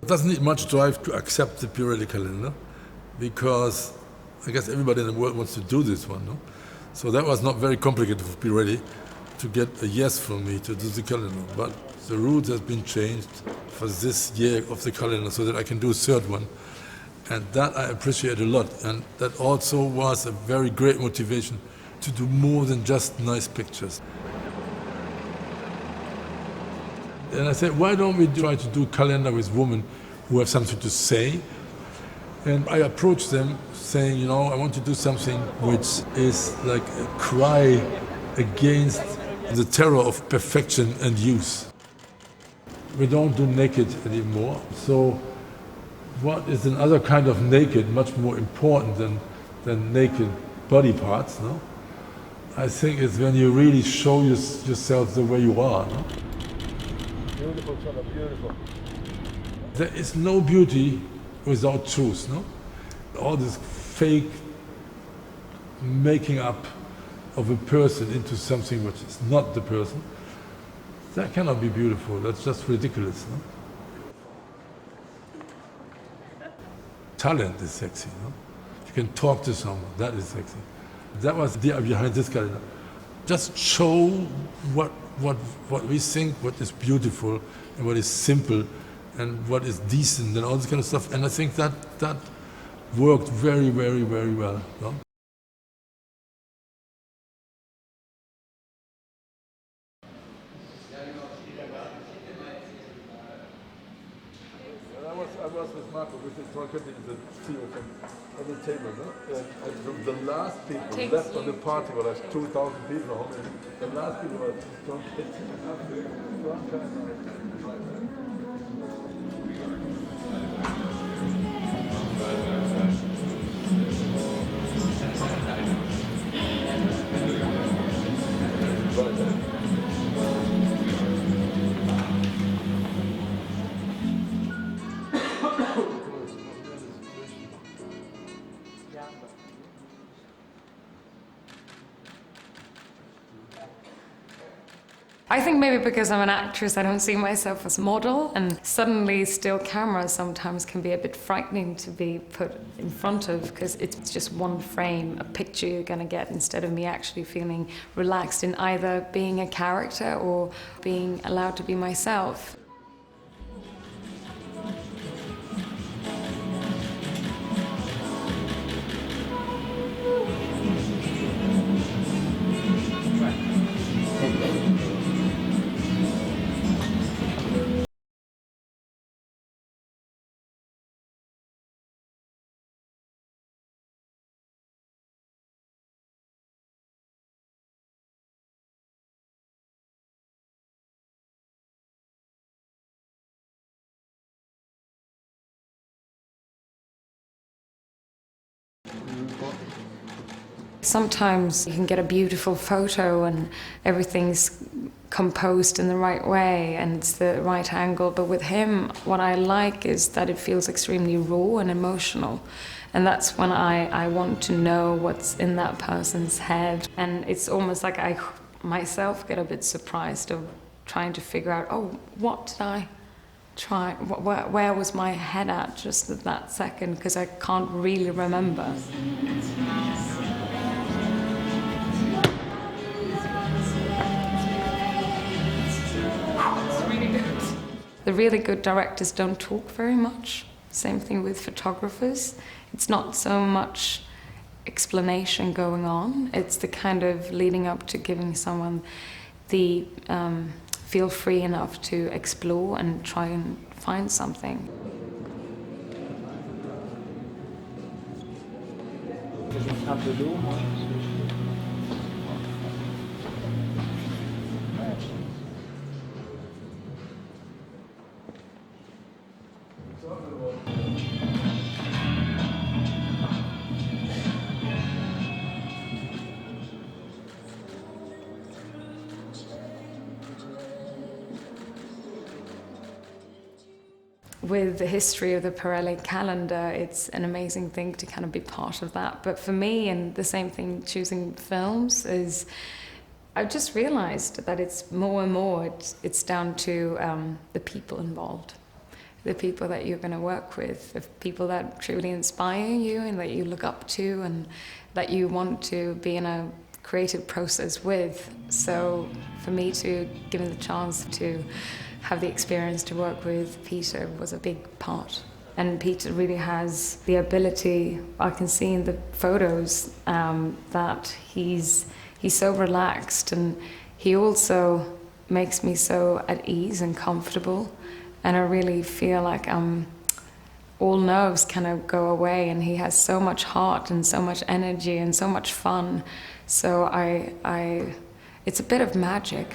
It doesn't need much drive to accept the Pirelli calendar, because I guess everybody in the world wants to do this one. No? So that was not very complicated for Pirelli to get a yes from me to do the calendar. But the route has been changed for this year of the calendar so that I can do a third one. And that I appreciate a lot. And that also was a very great motivation to do more than just nice pictures. And I said, why don't we try to do a calendar with women who have something to say? And I approached them saying, you know, I want to do something which is like a cry against the terror of perfection and use. We don't do naked anymore. So what is another kind of naked much more important than naked body parts? No? I think it's when you really show yourself the way you are. No? Beautiful, Charlotte, beautiful. There is no beauty without truth. No? All this fake making up of a person into something which is not the person, that cannot be beautiful. That's just ridiculous. No? Talent is sexy. No? You can talk to someone, that is sexy. That was the idea behind this calendar. Just show what we think, what is beautiful and what is simple and what is decent and all this kind of stuff. And I think that worked very, very, very well. No? I was with Marco, with the Trollkette, the CEO on the table. No? And the last people left on the party were like 2,000 people. The last people were Trollkette. I think maybe because I'm an actress, I don't see myself as a model, and suddenly still cameras sometimes can be a bit frightening to be put in front of, because it's just one frame, a picture you're going to get, instead of me actually feeling relaxed in either being a character or being allowed to be myself. Sometimes you can get a beautiful photo and everything's composed in the right way and it's the right angle, but with him, what I like is that it feels extremely raw and emotional. And that's when I want to know what's in that person's head. And it's almost like I myself get a bit surprised of trying to figure out, oh, what did I try, where was my head at just at that second, because I can't really remember. The really good directors don't talk very much. Same thing with photographers. It's not so much explanation going on. It's the kind of leading up to giving someone the feel free enough to explore and try and find something. With the history of the Pirelli calendar, it's an amazing thing to kind of be part of that. But for me, and the same thing choosing films, is I've just realized that it's more and more, it's down to the people involved. the people that you're going to work with, the people that truly inspire you and that you look up to and that you want to be in a creative process with. So for me to give me the chance to have the experience to work with Peter was a big part. And Peter really has the ability, I can see in the photos, that he's so relaxed, and he also makes me so at ease and comfortable, and I really feel like all nerves kind of go away, and he has so much heart and so much energy and so much fun. So it's a bit of magic.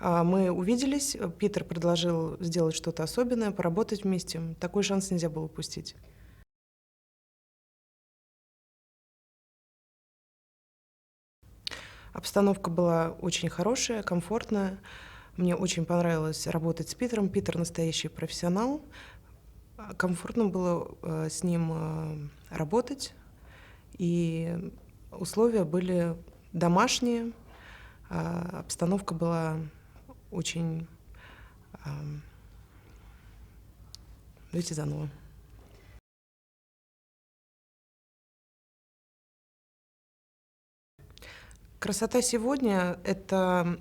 Мы увиделись, Питер предложил сделать что-то особенное, поработать вместе. Такой шанс нельзя было упустить. Обстановка была очень хорошая, комфортная. Мне очень понравилось работать с Питером. Питер настоящий профессионал. Комфортно было с ним работать. И условия были домашние. Обстановка была очень... Давайте заново. Красота сегодня — это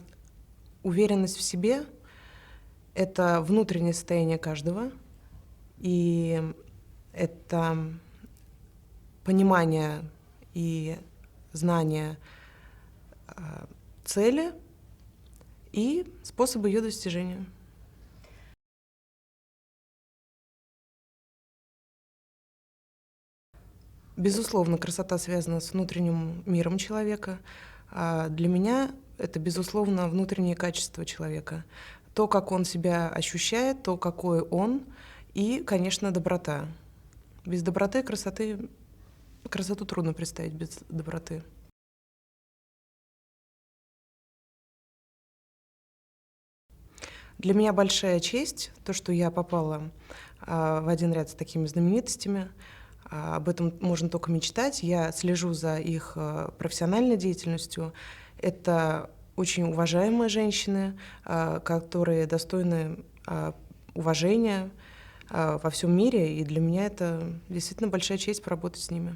уверенность в себе, это внутреннее состояние каждого, и это понимание и знание цели и способы ее достижения. Безусловно, красота связана с внутренним миром человека. Для меня это, безусловно, внутреннее качество человека. То, как он себя ощущает, то, какой он, и, конечно, доброта. Без доброты красоту трудно представить без доброты. Для меня большая честь то, что я попала в один ряд с такими знаменитостями. Об этом можно только мечтать. Я слежу за их профессиональной деятельностью. Это очень уважаемые женщины, которые достойны уважения во всем мире. И для меня это действительно большая честь поработать с ними.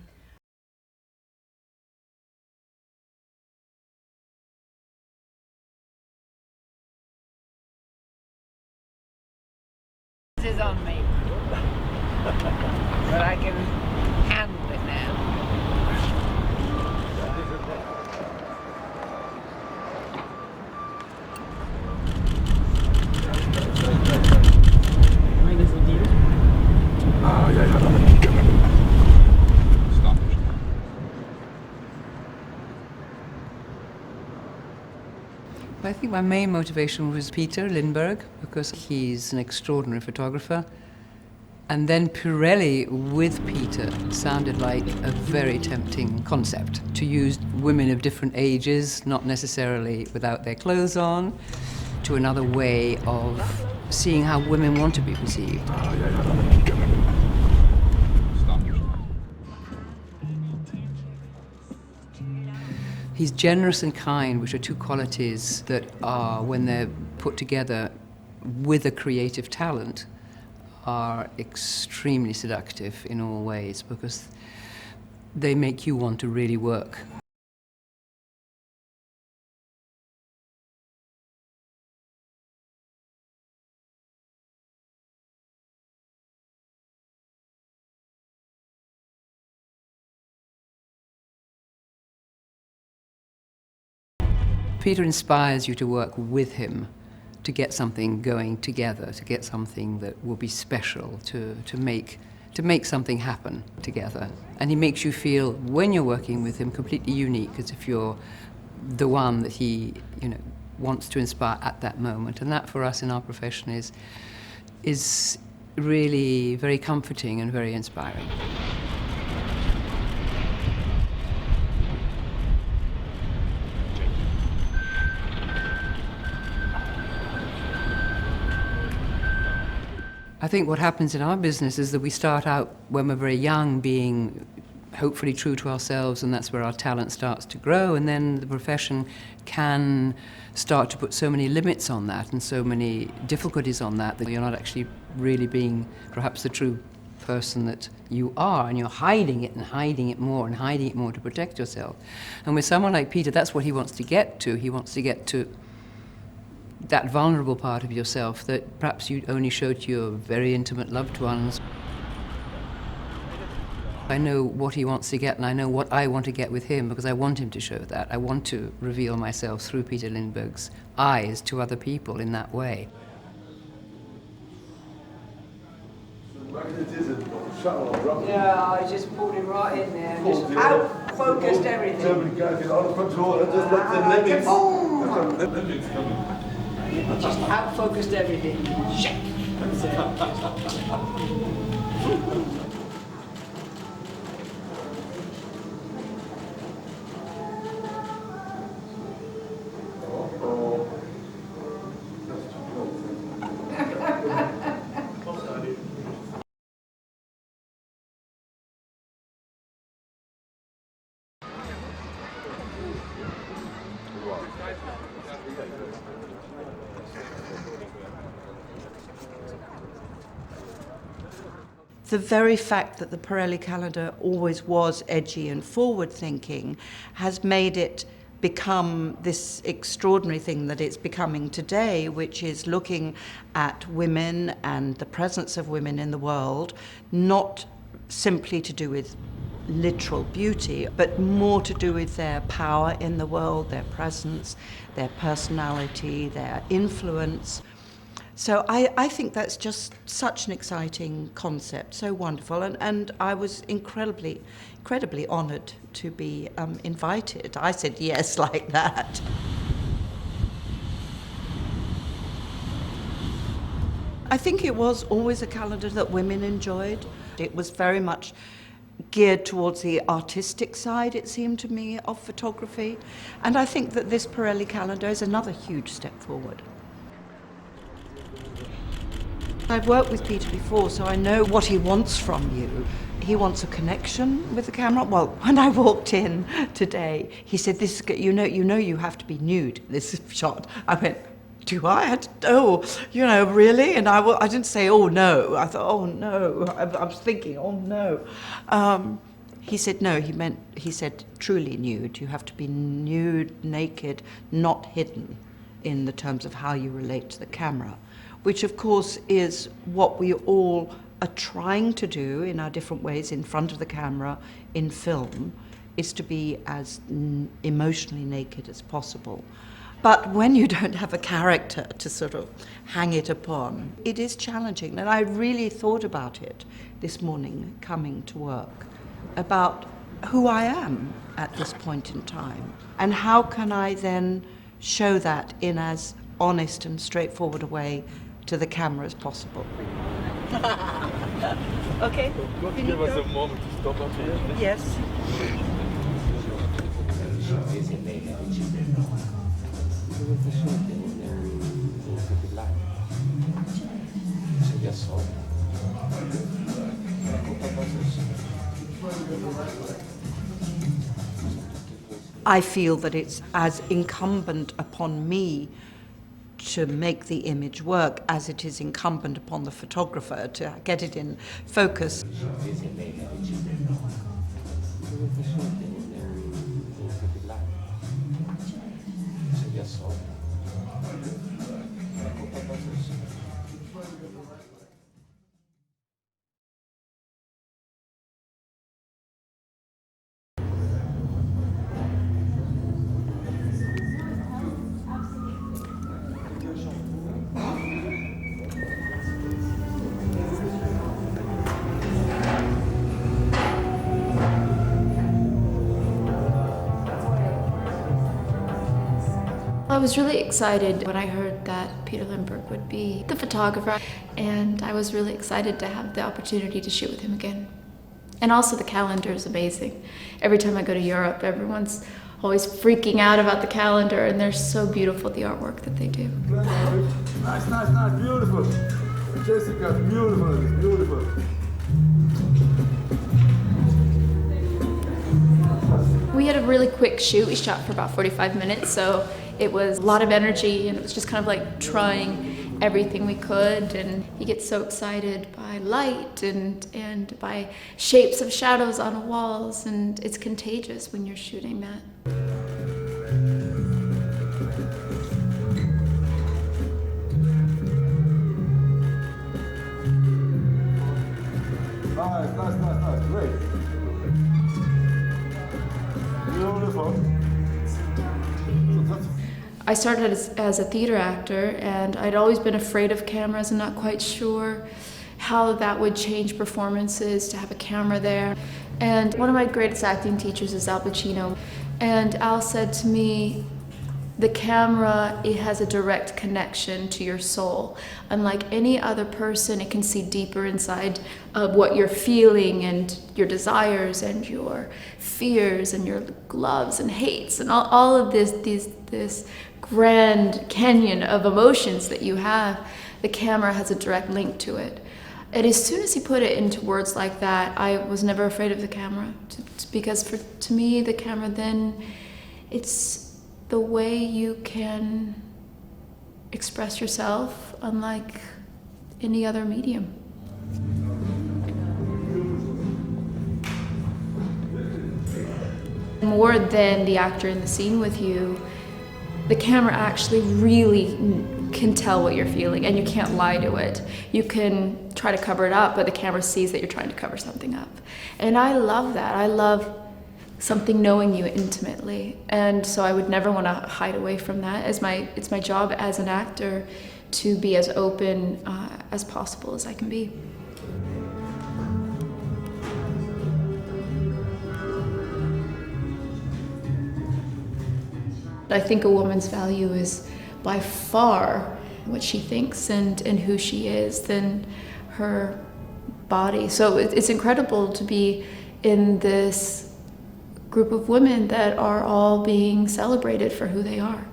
This is on me. But I can handle it now. I think my main motivation was Peter Lindbergh, because he's an extraordinary photographer. And then Pirelli with Peter sounded like a very tempting concept, to use women of different ages, not necessarily without their clothes on, to another way of seeing how women want to be perceived. He's generous and kind, which are two qualities that are, when they're put together with a creative talent, are extremely seductive in all ways, because they make you want to really work. Peter inspires you to work with him, to get something going together, to get something that will be special, to make something happen together. And he makes you feel, when you're working with him, completely unique, as if you're the one that he, wants to inspire at that moment. And that, for us in our profession, is really very comforting and very inspiring. I think what happens in our business is that we start out when we're very young being hopefully true to ourselves, and that's where our talent starts to grow, and then the profession can start to put so many limits on that and so many difficulties on that you're not actually really being perhaps the true person that you are, and you're hiding it and hiding it more and hiding it more to protect yourself. And with someone like Peter, that's what he wants to get to. He wants to get to that vulnerable part of yourself that perhaps you only show to your very intimate loved ones. I know what he wants to get, and I know what I want to get with him, because I want him to show that. I want to reveal myself through Peter Lindbergh's eyes to other people in that way. Yeah, I just pulled him right in there. Just out-focused everything. Just out-focused everything. The very fact that the Pirelli calendar always was edgy and forward-thinking has made it become this extraordinary thing that it's becoming today, which is looking at women and the presence of women in the world, not simply to do with literal beauty, but more to do with their power in the world, their presence, their personality, their influence. So I think that's just such an exciting concept, so wonderful, and I was incredibly honoured to be invited. I said yes like that. I think it was always a calendar that women enjoyed. It was very much geared towards the artistic side, it seemed to me, of photography, and I think that this Pirelli calendar is another huge step forward. I've worked with Peter before, so I know what he wants from you. He wants a connection with the camera. Well, when I walked in today, he said, "This, you know, you have to be nude. This shot." I went, "Do I? Oh, really?" And I didn't say, "Oh no." I thought, "Oh no." I was thinking, "Oh no." He said, no. He said, truly nude. You have to be nude, naked, not hidden, in the terms of how you relate to the camera. which of course is what we all are trying to do in our different ways in front of the camera in film, is to be as emotionally naked as possible. But when you don't have a character to sort of hang it upon, it is challenging. And I really thought about it this morning coming to work, about who I am at this point in time, and how can I then show that in as honest and straightforward a way to the camera as possible. Okay. Give us a moment to stop up here. Yes. I feel that it's as incumbent upon me to make the image work as it is incumbent upon the photographer to get it in focus. I was really excited when I heard that Peter Lindbergh would be the photographer, and I was really excited to have the opportunity to shoot with him again. And also the calendar is amazing. Every time I go to Europe, everyone's always freaking out about the calendar, and they're so beautiful, the artwork that they do. Nice, beautiful. Jessica, beautiful. We had a really quick shoot. We shot for about 45 minutes, so it was a lot of energy, and it was just kind of like trying everything we could. And you get so excited by light and by shapes of shadows on walls, and it's contagious when you're shooting that. Nice, great. Beautiful. I started as a theater actor, and I'd always been afraid of cameras and not quite sure how that would change performances to have a camera there. And one of my greatest acting teachers is Al Pacino, and Al said to me, the camera, it has a direct connection to your soul. Unlike any other person, it can see deeper inside of what you're feeling and your desires and your fears and your loves and hates and all of this grand canyon of emotions that you have. The camera has a direct link to it. And as soon as he put it into words like that, I was never afraid of the camera. Because to me, the camera then, it's the way you can express yourself unlike any other medium. More than the actor in the scene with you, the camera actually really can tell what you're feeling, and you can't lie to it. You can try to cover it up, but the camera sees that you're trying to cover something up. And I love that. I love something knowing you intimately, and so I would never want to hide away from that. It's my job as an actor to be as open as possible as I can be. I think a woman's value is by far what she thinks and who she is than her body. So it's incredible to be in this group of women that are all being celebrated for who they are.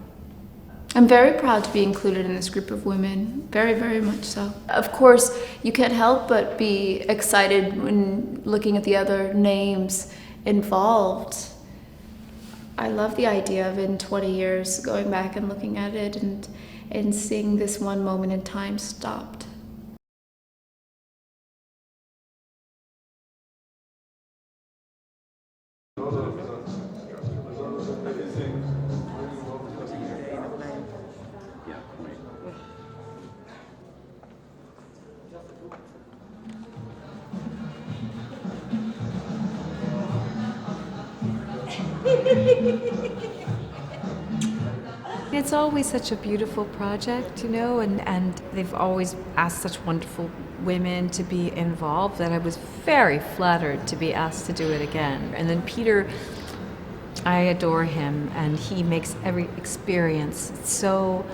I'm very proud to be included in this group of women, very, very much so. Of course, you can't help but be excited when looking at the other names involved. I love the idea of in 20 years going back and looking at it and seeing this one moment in time stopped. It's always such a beautiful project, you know, and they've always asked such wonderful women to be involved that I was very flattered to be asked to do it again. And then Peter, I adore him, and he makes every experience so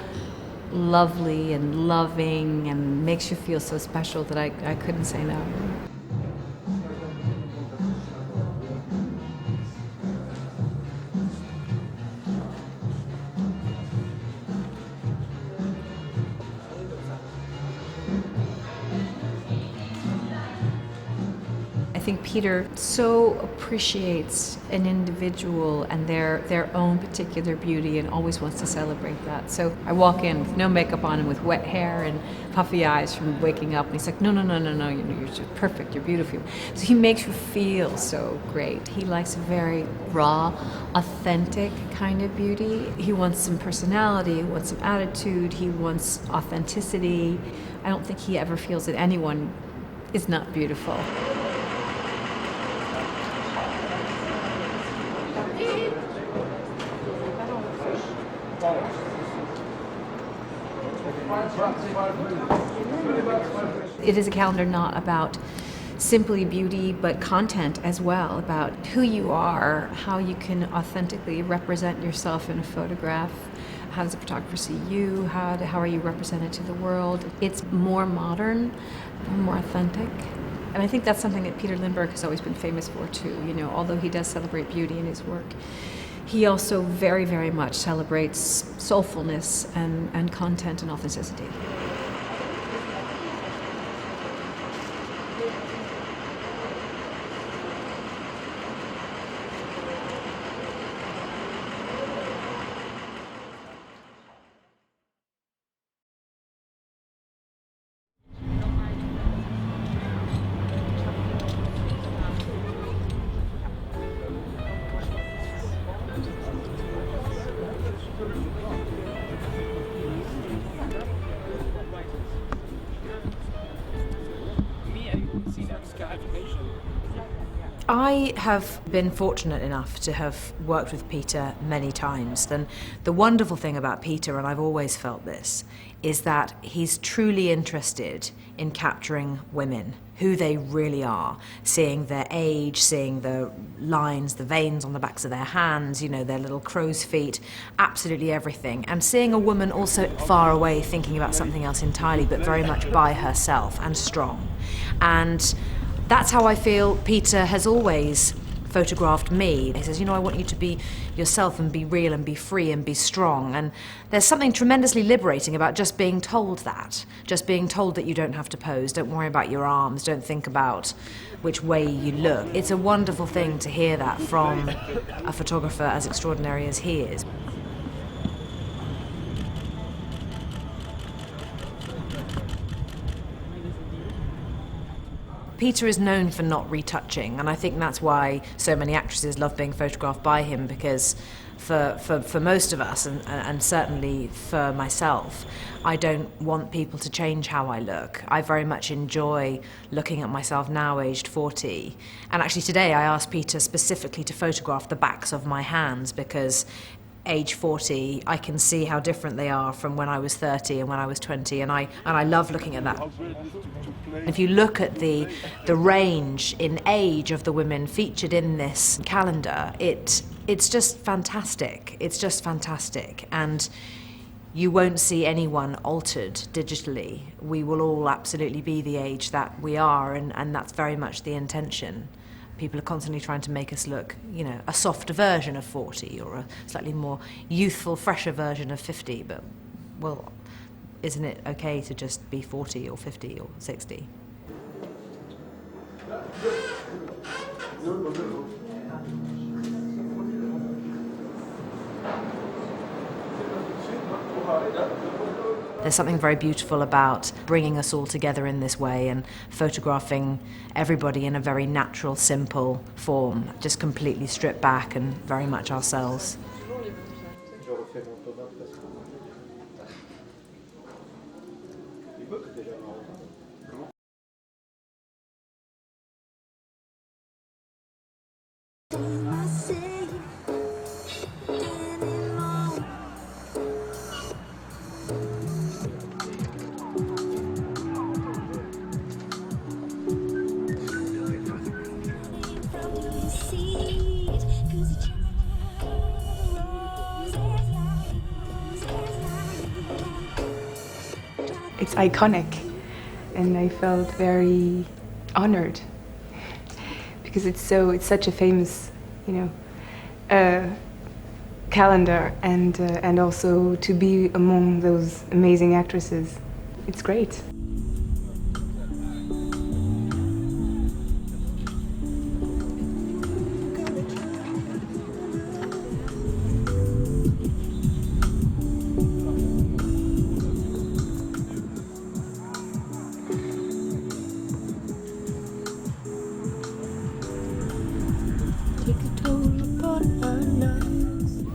lovely and loving and makes you feel so special that I couldn't say no. I think Peter so appreciates an individual and their own particular beauty and always wants to celebrate that. So I walk in with no makeup on and with wet hair and puffy eyes from waking up, and he's like, no, you're just perfect, you're beautiful. So he makes you feel so great. He likes a very raw, authentic kind of beauty. He wants some personality, he wants some attitude, he wants authenticity. I don't think he ever feels that anyone is not beautiful. It is a calendar not about simply beauty, but content as well, about who you are, how you can authentically represent yourself in a photograph. How does a photographer see you? How are you represented to the world? It's more modern, more authentic. And I think that's something that Peter Lindbergh has always been famous for too. You know, although he does celebrate beauty in his work, he also very, very much celebrates soulfulness and content and authenticity. I have been fortunate enough to have worked with Peter many times, and the wonderful thing about Peter, and I've always felt this, is that he's truly interested in capturing women, who they really are, seeing their age, seeing the lines, the veins on the backs of their hands, you know, their little crow's feet, absolutely everything, and seeing a woman also far away thinking about something else entirely, but very much by herself and strong. And that's how I feel Peter has always photographed me. He says, you know, I want you to be yourself and be real and be free and be strong. And there's something tremendously liberating about just being told that. Just being told that you don't have to pose, don't worry about your arms, don't think about which way you look. It's a wonderful thing to hear that from a photographer as extraordinary as he is. Peter is known for not retouching, and I think that's why so many actresses love being photographed by him, because for most of us, and certainly for myself, I don't want people to change how I look. I very much enjoy looking at myself now, aged 40. And actually today I asked Peter specifically to photograph the backs of my hands, because age 40, I can see how different they are from when I was 30 and when I was 20, and I love looking at that. If you look at the range in age of the women featured in this calendar, it's just fantastic. It's just fantastic. And you won't see anyone altered digitally. We will all absolutely be the age that we are, and that's very much the intention. People are constantly trying to make us look, you know, a softer version of 40 or a slightly more youthful, fresher version of 50, but, well, isn't it okay to just be 40 or 50 or 60? There's something very beautiful about bringing us all together in this way and photographing everybody in a very natural, simple form, just completely stripped back and very much ourselves. it's iconic, and I felt very honored because it's such a famous, calendar, and also to be among those amazing actresses, it's great.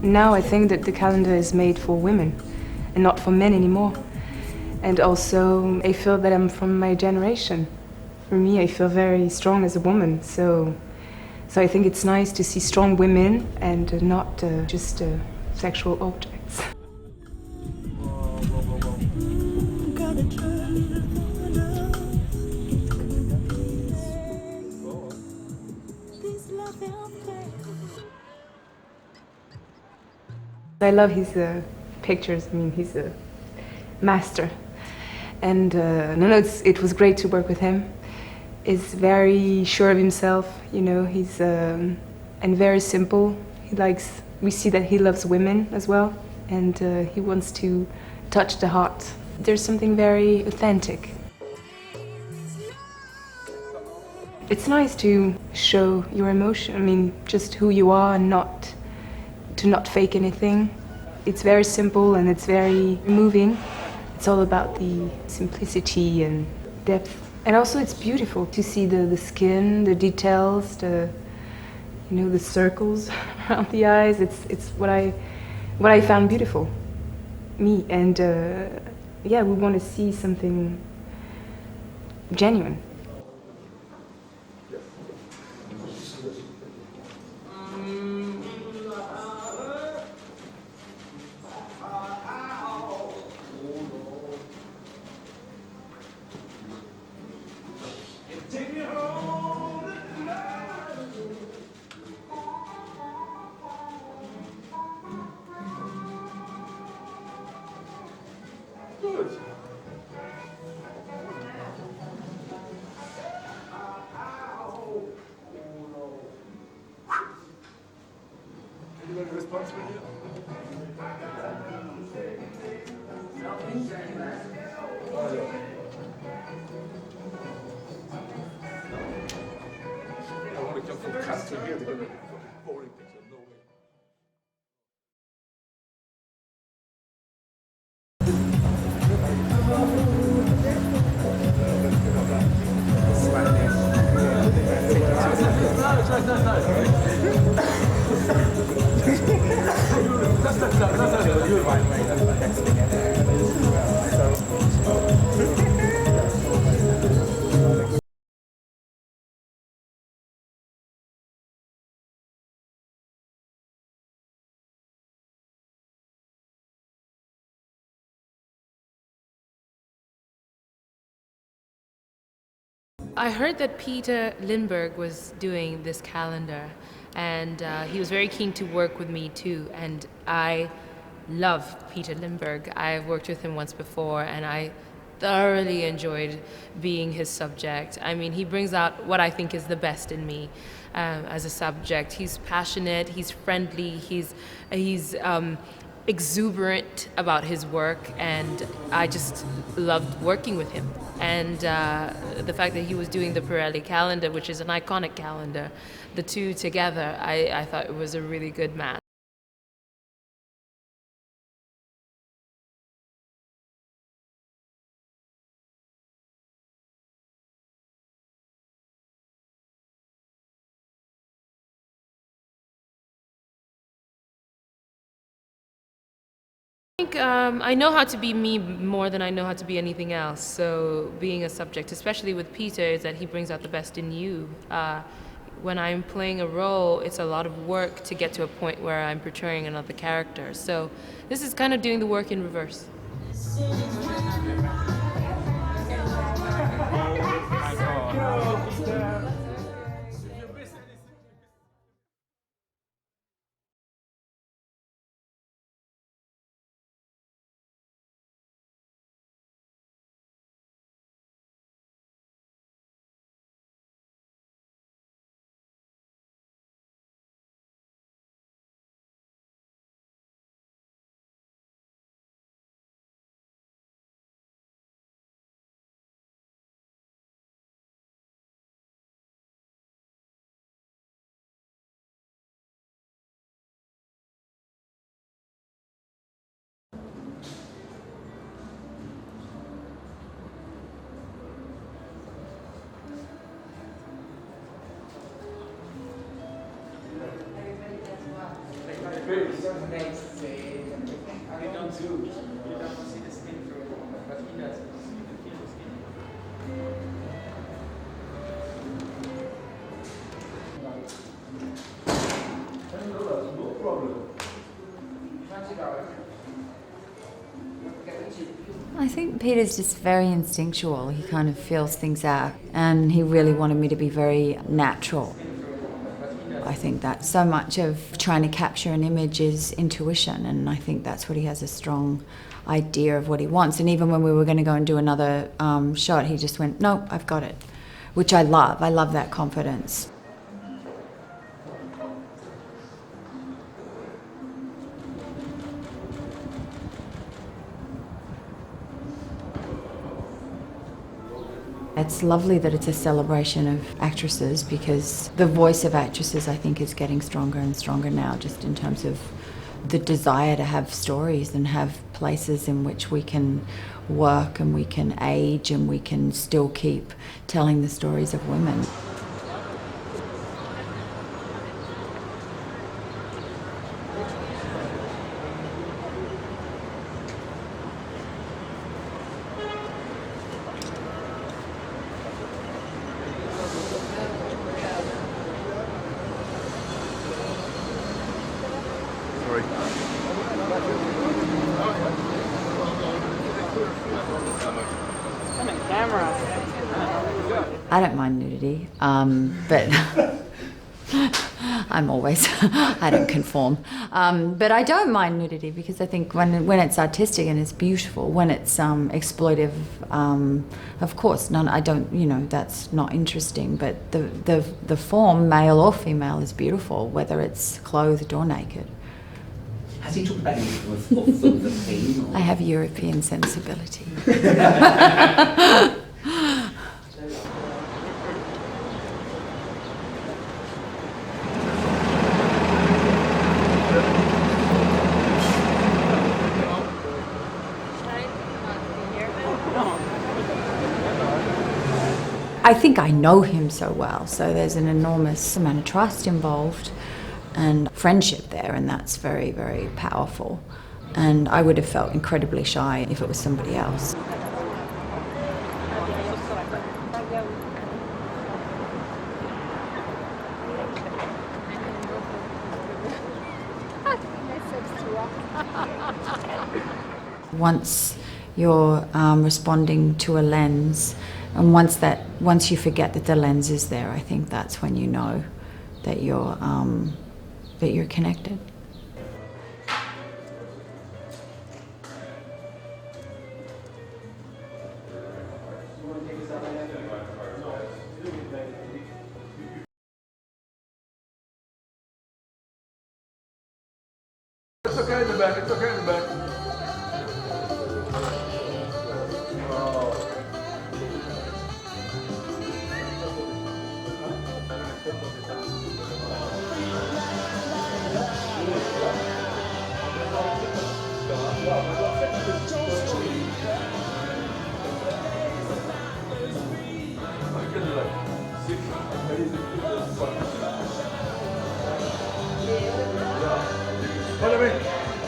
Now I think that the calendar is made for women and not for men anymore. And also I feel that I'm from my generation. For me, I feel very strong as a woman, so I think it's nice to see strong women and not just sexual objects. I love his pictures. I mean, he's a master. And it was great to work with him. He's very sure of himself, he's and very simple. We see that he loves women as well, and he wants to touch the heart. There's something very authentic. It's nice to show your emotion, I mean, just who you are and not fake anything. It's very simple and it's very moving. It's all about the simplicity and depth. And also it's beautiful to see the skin, the details, the circles around the eyes. It's what I found beautiful, me. And we want to see something genuine. Anybody responsible here? I want to come from country here to get a boring picture. No way. I heard that Peter Lindbergh was doing this calendar, and he was very keen to work with me too. And I love Peter Lindbergh. I've worked with him once before, and I thoroughly enjoyed being his subject. I mean, he brings out what I think is the best in me as a subject. He's passionate, he's friendly, he's exuberant about his work, and I just loved working with him. And the fact that he was doing the Pirelli calendar, which is an iconic calendar, the two together, I thought it was a really good match. I think I know how to be me more than I know how to be anything else. So being a subject, especially with Peter, is that he brings out the best in you. When I'm playing a role, it's a lot of work to get to a point where I'm portraying another character. So this is kind of doing the work in reverse. I think Peter's just very instinctual. He kind of feels things out, and he really wanted me to be very natural. I think that so much of trying to capture an image is intuition, and I think that's what he has a strong idea of what he wants. And even when we were going to go and do another shot, he just went, "No, I've got it," which I love. I love that confidence. It's lovely that it's a celebration of actresses, because the voice of actresses, I think, is getting stronger and stronger now, just in terms of the desire to have stories and have places in which we can work and we can age and we can still keep telling the stories of women. I don't mind nudity, but I'm always, I don't conform. But I don't mind nudity because I think when it's artistic and it's beautiful, when it's exploitive, of course, I don't, that's not interesting. But the form, male or female, is beautiful, whether it's clothed or naked. Has he talked about any of the theme? I have European sensibility. I think I know him so well, so there's an enormous amount of trust involved and friendship there, and that's very, very powerful. And I would have felt incredibly shy if it was somebody else. Once you're responding to a lens, and once you forget that the lens is there, I think that's when you know that you're connected. It's okay in the back, it's okay in the back.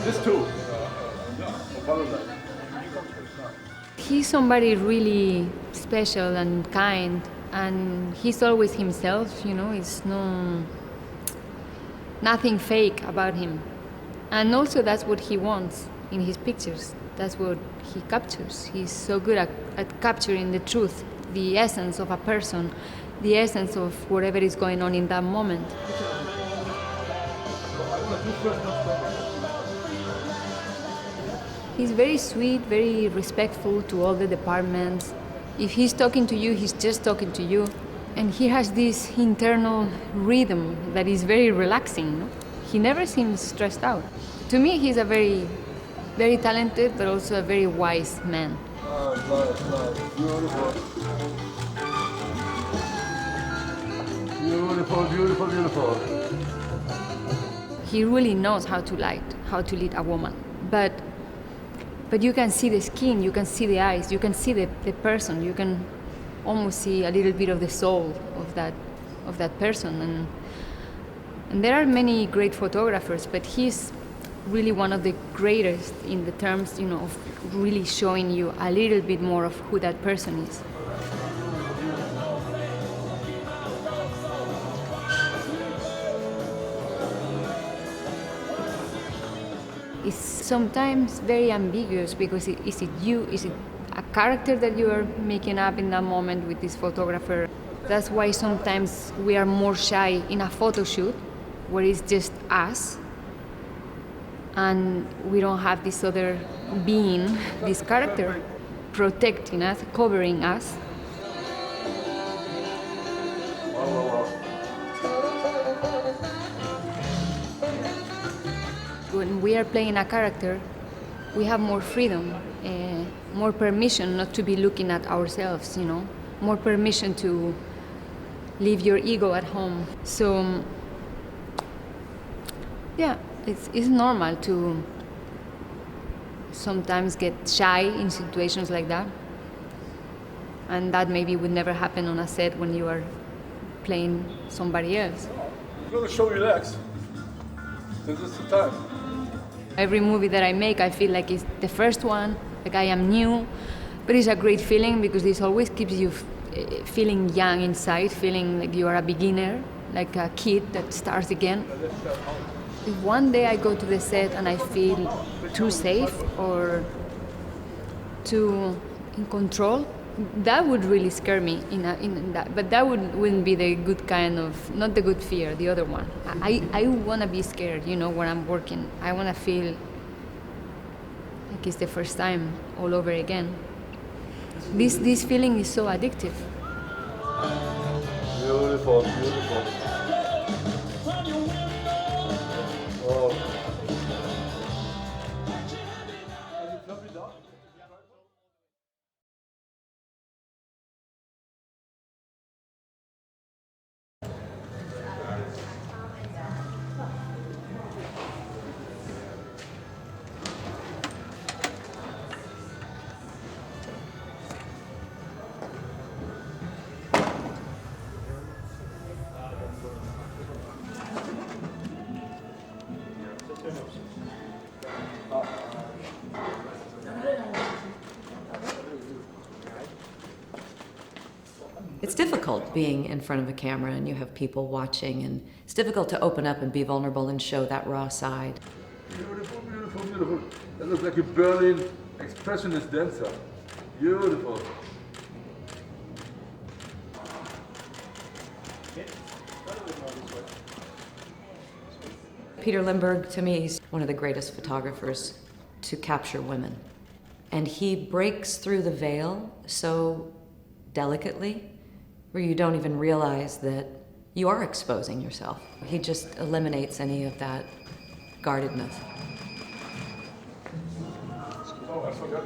This too. He's somebody really special and kind, and he's always himself, it's nothing fake about him. And also that's what he wants in his pictures. That's what he captures. He's so good at capturing the truth, the essence of a person, the essence of whatever is going on in that moment. He's very sweet, very respectful to all the departments. If he's talking to you, he's just talking to you. And he has this internal rhythm that is very relaxing. He never seems stressed out. To me, he's a very, very talented, but also a very wise man. Beautiful. Beautiful, beautiful, beautiful. He really knows how to lead a woman. But you can see the skin, you can see the eyes, you can see the person, you can almost see a little bit of the soul of that person, And there are many great photographers, but he's really one of the greatest in the terms, of really showing you a little bit more of who that person is. It's sometimes very ambiguous because is it you? Is it a character that you are making up in that moment with this photographer? That's why sometimes we are more shy in a photo shoot where it's just us and we don't have this other being, this character, protecting us, covering us. When we are playing a character, we have more freedom, more permission not to be looking at ourselves, more permission to leave your ego at home. So, yeah, it's normal to sometimes get shy in situations like that. And that maybe would never happen on a set when you are playing somebody else. You're gonna show relax. This is the time. Every movie that I make, I feel like it's the first one, like I am new, but it's a great feeling because this always keeps you feeling young inside, feeling like you are a beginner, like a kid that starts again. If one day I go to the set and I feel too safe or too in control, that would really scare me in that. But that wouldn't be the good kind of, not the good fear, the other one. I want to be scared, when I'm working. I want to feel like it's the first time all over again. This feeling is so addictive. Beautiful, beautiful. Oh. It's difficult being in front of a camera and you have people watching, and it's difficult to open up and be vulnerable and show that raw side. Beautiful, beautiful, beautiful. That looks like a Berlin expressionist dancer. Beautiful. Peter Limberg, to me, is one of the greatest photographers to capture women. And he breaks through the veil so delicately, where you don't even realize that you are exposing yourself. He just eliminates any of that guardedness. Oh, I forgot.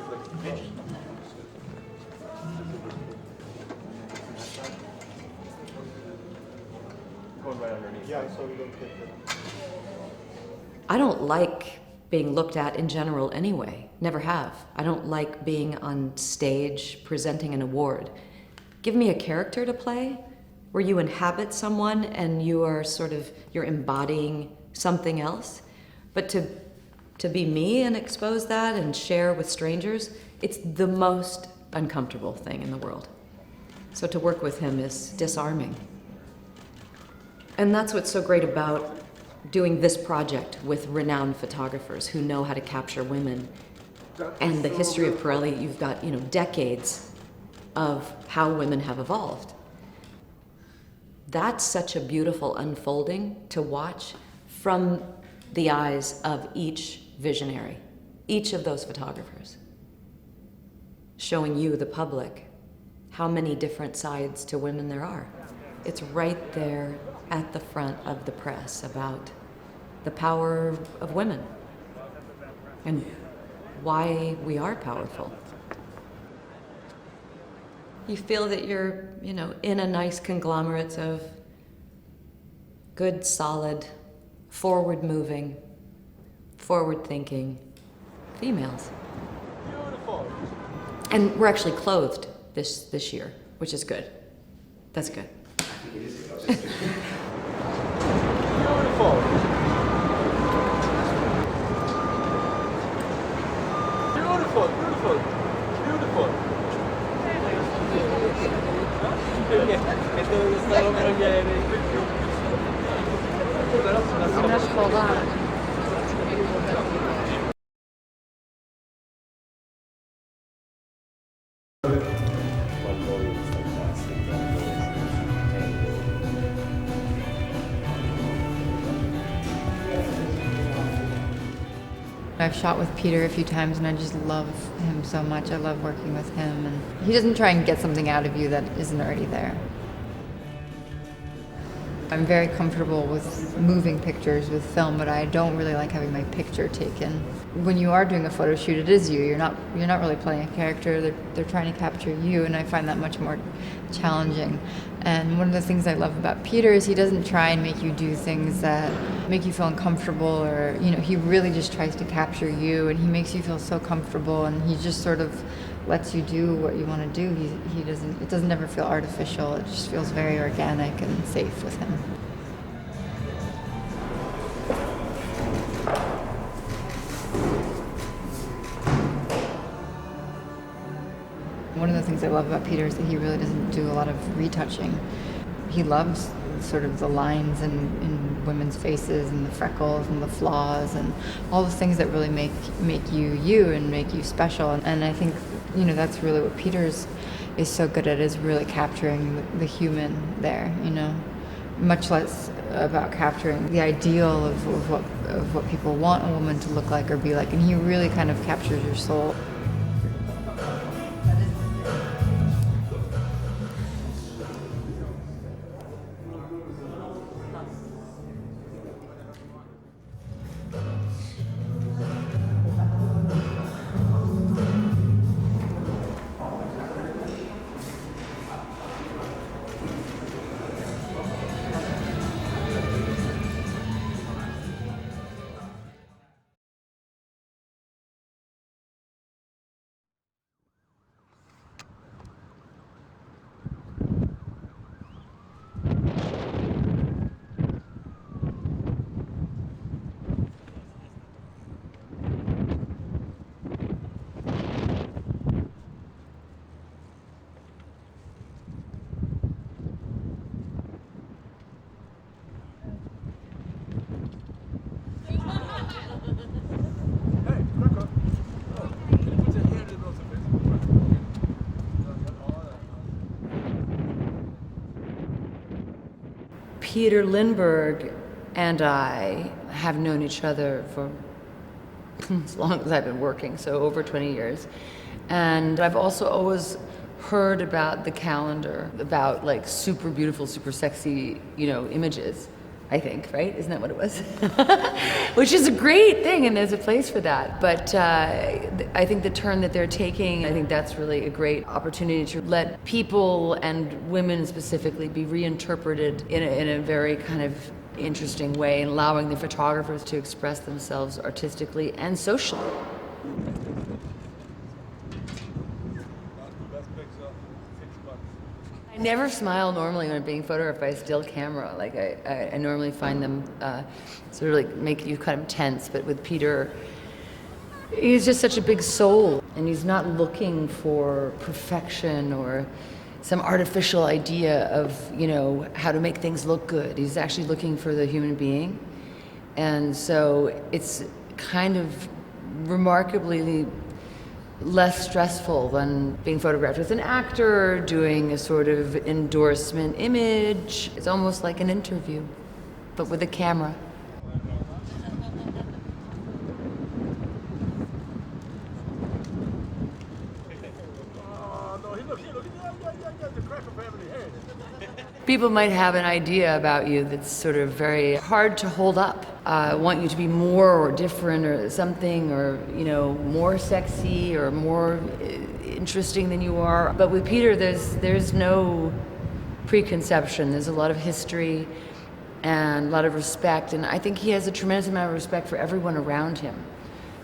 Going right underneath. Yeah, so we don't get it. I don't like being looked at in general anyway. Never have. I don't like being on stage presenting an award. Give me a character to play where you inhabit someone and you're embodying something else. But to be me and expose that and share with strangers, it's the most uncomfortable thing in the world. So to work with him is disarming. And that's what's so great about doing this project with renowned photographers who know how to capture women. And the history of Pirelli, you've got, decades of how women have evolved. That's such a beautiful unfolding to watch from the eyes of each visionary, each of those photographers, showing you, the public, how many different sides to women there are. It's right there at the front of the press about the power of women and why we are powerful. You feel that you're, in a nice conglomerate of good, solid, forward-moving, forward-thinking females. Beautiful. And we're actually clothed this year, which is good. That's good. Beautiful. Beautiful, beautiful, beautiful. I've shot with Peter a few times and I just love him so much. I love working with him, and he doesn't try and get something out of you that isn't already there. I'm very comfortable with moving pictures with film, but I don't really like having my picture taken. When you are doing a photo shoot, it is you. You're not really playing a character. They're trying to capture you, and I find that much more challenging. And one of the things I love about Peter is he doesn't try and make you do things that make you feel uncomfortable, or he really just tries to capture you, and he makes you feel so comfortable, and he just sort of lets you do what you want to do. It doesn't ever feel artificial. It just feels very organic and safe with him. One of the things I love about Peter is that he really doesn't do a lot of retouching. He loves sort of the lines in women's faces and the freckles and the flaws and all the things that really make you you and make you special. And I think that's really what Peter is so good at, is really capturing the human there. Much less about capturing the ideal of what people want a woman to look like or be like, and he really kind of captures your soul. Peter Lindbergh and I have known each other for as long as I've been working, so over 20 years. And I've also always heard about the calendar, about like super beautiful, super sexy, images, I think, right? Isn't that what it was? Which is a great thing, and there's a place for that. But I think the turn that they're taking, I think that's really a great opportunity to let people, and women specifically, be reinterpreted in a very kind of interesting way, and allowing the photographers to express themselves artistically and socially. I never smile normally when I'm being photographed by a still camera. Like I normally find them sort of like make you kind of tense. But with Peter, he's just such a big soul, and he's not looking for perfection or some artificial idea of how to make things look good. He's actually looking for the human being, and so it's kind of remarkably less stressful than being photographed with an actor, doing a sort of endorsement image. It's almost like an interview, but with a camera. People might have an idea about you that's sort of very hard to hold up. Want you to be more or different or something, or more sexy or more interesting than you are. But with Peter, there's no preconception. There's a lot of history and a lot of respect, and I think he has a tremendous amount of respect for everyone around him,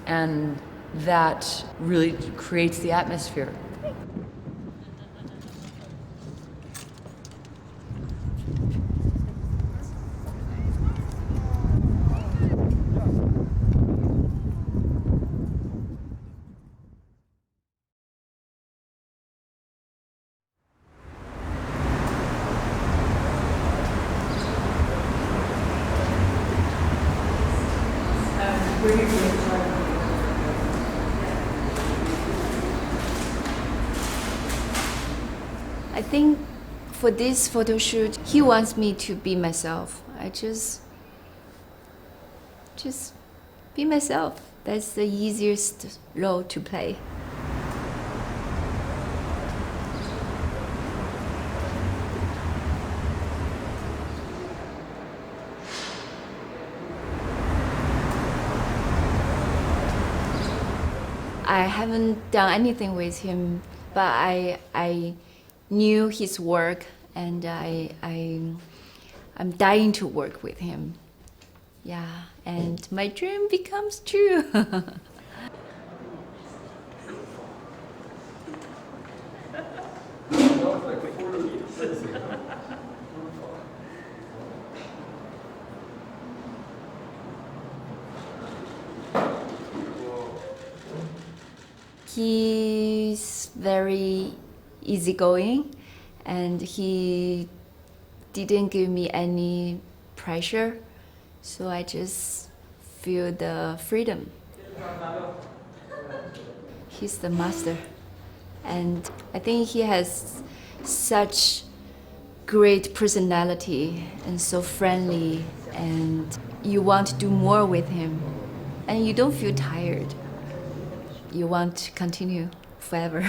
and that really creates the atmosphere. I think for this photo shoot, he wants me to be myself. I just be myself. That's the easiest role to play. I haven't done anything with him, but I knew his work, and I'm dying to work with him. Yeah, and my dream becomes true. He's very easygoing, and he didn't give me any pressure, so I just feel the freedom. He's the master, and I think he has such great personality and so friendly, and you want to do more with him, and you don't feel tired. You want to continue forever.